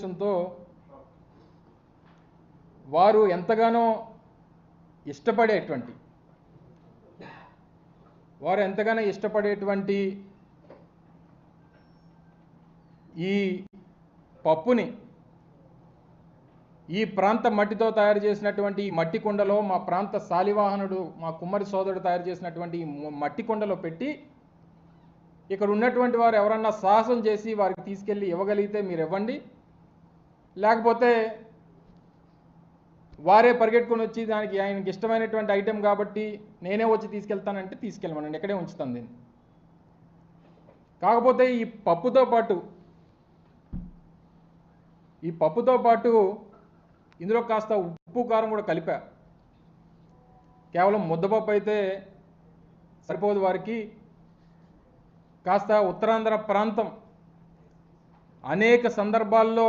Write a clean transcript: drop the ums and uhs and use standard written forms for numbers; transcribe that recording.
ఉద్దేశంతో వారు ఎంతగానో ఇష్టపడేటువంటి ఈ పప్పుని ఈ ప్రాంత మట్టితో తయారు చేసినటువంటి ఈ మట్టి కుండలో మా ప్రాంత శాలివాహనుడు మా కుమ్మరి సోదరుడు తయారు చేసినటువంటి ఈ మట్టి కుండలో పెట్టి ఇక్కడ ఉన్నటువంటి వారు ఎవరన్నా సాహసం చేసి వారికి తీసుకెళ్ళి ఇవ్వగలిగితే మీరు ఇవ్వండి, లేకపోతే వారే పరిగెట్టుకొని వచ్చి దానికి ఆయనకి ఇష్టమైనటువంటి ఐటెం కాబట్టి నేనే వచ్చి తీసుకెళ్తానంటే తీసుకెళ్ళమనండి, ఇక్కడే ఉంచుతాను దీన్ని. కాకపోతే ఈ పప్పుతో పాటు ఇందులో కాస్త ఉప్పు కారం కూడా కలిపా. కేవలం ముద్దపప్పు అయితే సరిపోదు వారికి. కాస్త ఉత్తరాంధ్ర ప్రాంతం అనేక సందర్భాల్లో